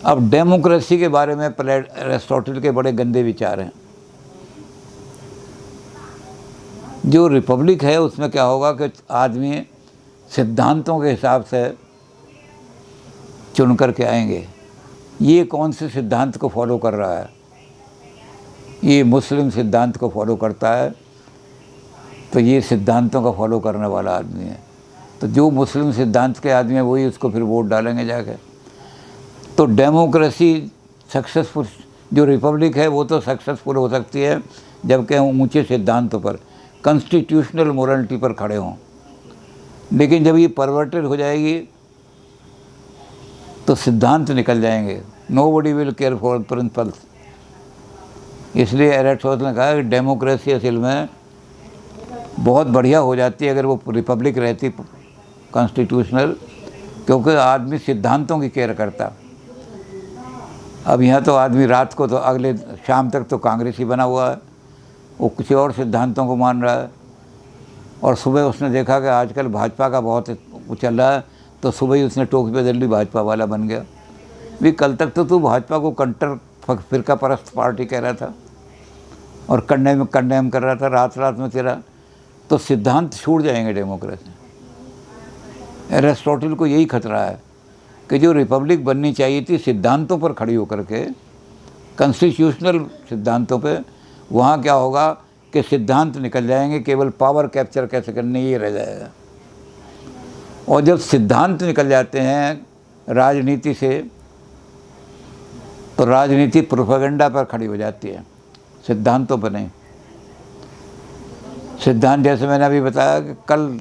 अब डेमोक्रेसी के बारे में अरिस्टोटल के बड़े गंदे विचार हैं। जो रिपब्लिक है उसमें क्या होगा कि आदमी सिद्धांतों के हिसाब से चुन कर के आएंगे। ये कौन से सिद्धांत को फॉलो कर रहा है? ये मुस्लिम सिद्धांत को फॉलो करता है, तो ये सिद्धांतों का फॉलो करने वाला आदमी है। तो जो मुस्लिम सिद्धांत के आदमी है वही उसको फिर वोट डालेंगे जाके। तो डेमोक्रेसी सक्सेसफुल, जो रिपब्लिक है वो तो सक्सेसफुल हो सकती है जबकि हम ऊंचे सिद्धांतों पर, कॉन्स्टिट्यूशनल मोरालिटी पर खड़े हों। लेकिन जब ये परवर्टेड हो जाएगी तो सिद्धांत निकल जाएंगे। Nobody will care for principles. इसलिए एरिस्टोटल ने कहा कि डेमोक्रेसी असल में बहुत बढ़िया हो जाती है अगर वो रिपब्लिक रहती, कॉन्स्टिट्यूशनल, क्योंकि आदमी सिद्धांतों की केयर करता। अब यहाँ तो आदमी रात को तो अगले शाम तक तो कांग्रेस ही बना हुआ है, वो किसी और सिद्धांतों को मान रहा है। और सुबह उसने देखा कि आजकल भाजपा का बहुत चल रहा है, तो सुबह ही उसने टोपी बदल ली, भाजपा वाला बन गया। भी कल तक तो तू भाजपा को कंटर फिरका परस्त पार्टी कह रहा था और कंडेम कर रहा था, रात रात में तेरा तो सिद्धांत छूट जाएंगे डेमोक्रेसी। एरिस्टोटल को यही खतरा है कि जो रिपब्लिक बननी चाहिए थी सिद्धांतों पर खड़ी होकर के, कॉन्स्टिट्यूशनल सिद्धांतों पे, वहाँ क्या होगा कि सिद्धांत निकल जाएंगे, केवल पावर कैप्चर कैसे करने ये रह जाएगा। और जब सिद्धांत निकल जाते हैं राजनीति से, तो राजनीति प्रोपेगेंडा पर खड़ी हो जाती है, सिद्धांतों पर नहीं। सिद्धांत जैसे मैंने अभी बताया कि कल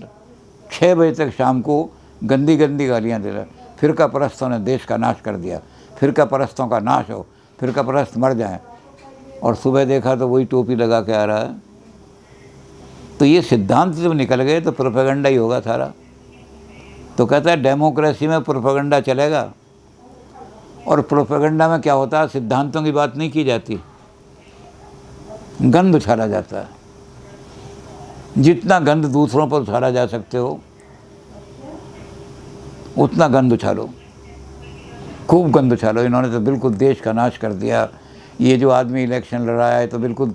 6 बजे तक शाम को गंदी गंदी गालियाँ दे रहा, फिरका परस्तों ने देश का नाश कर दिया, फिरका परस्तों का नाश हो, फिरका परस्त मर जाएं, और सुबह देखा तो वही टोपी लगा के आ रहा है। तो ये सिद्धांत जब निकल गए तो प्रोपेगेंडा ही होगा सारा। तो कहता है डेमोक्रेसी में प्रोपेगेंडा चलेगा। और प्रोपेगेंडा में क्या होता है, सिद्धांतों की बात नहीं की जाती, गंद उछाला जाता है। जितना गंद दूसरों पर उछाला जा सकते हो उतना गंद उछालो, खूब गंद उछालो। इन्होंने तो बिल्कुल देश का नाश कर दिया, ये जो आदमी इलेक्शन लड़ा है तो बिल्कुल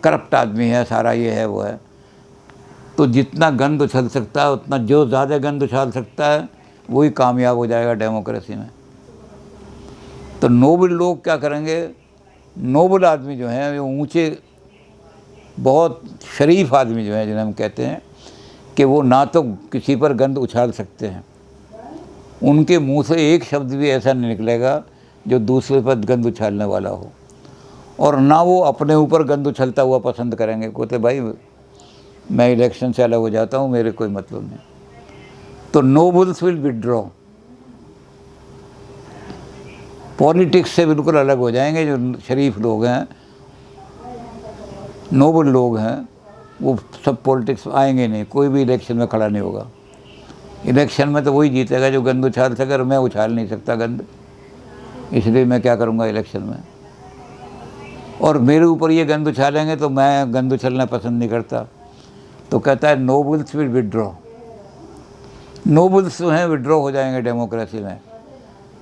करप्ट आदमी है, सारा ये है वो है। तो जितना गंद उछल सकता है, उतना जो ज़्यादा गंद उछाल सकता है वही कामयाब हो जाएगा डेमोक्रेसी में। तो नोबल लोग क्या करेंगे, नोबल आदमी जो हैं, वो ऊंचे बहुत शरीफ आदमी जो हैं, जिन्हें हम कहते हैं कि वो ना तो किसी पर गंद उछाल सकते हैं, उनके मुंह से एक शब्द भी ऐसा नहीं निकलेगा जो दूसरे पर गंद उछालने वाला हो। और ना वो अपने ऊपर गंद उछलता हुआ पसंद करेंगे, कहते भाई मैं इलेक्शन से अलग हो जाता हूँ, मेरे कोई मतलब नहीं। तो नोबल्स विल विड्रॉ, पॉलिटिक्स से बिल्कुल अलग हो जाएंगे। जो शरीफ लोग हैं, नोबल लोग हैं, वो सब पॉलिटिक्स आएंगे नहीं, कोई भी इलेक्शन में खड़ा नहीं होगा। इलेक्शन में तो वही जीतेगा जो गंद उछाल सके, और मैं उछाल नहीं सकता गंद, इसलिए मैं क्या करूँगा इलेक्शन में। और मेरे ऊपर ये गंद उछालेंगे तो मैं गंद उछलना पसंद नहीं करता। तो कहता है नोबल्स विल विड्रॉ, नोबल्स जो हैं विड्रॉ हो जाएंगे डेमोक्रेसी में।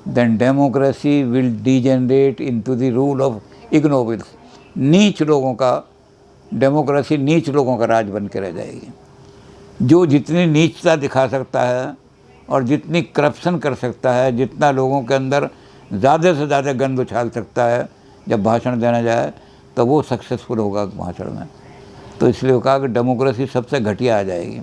Then democracy will degenerate into the rule of ignobles, नीच लोगों का, डेमोक्रेसी नीच लोगों का राज बन के रह जाएगी। जो जितनी नीचता दिखा सकता है और जितनी करप्शन कर सकता है, जितना लोगों के अंदर ज़्यादा से ज़्यादा गंद उछाल सकता है जब भाषण देना जाए, तो वो सक्सेसफुल होगा भाषण में। तो इसलिए वो कहा कि डेमोक्रेसी सबसे घटिया आ जाएगी।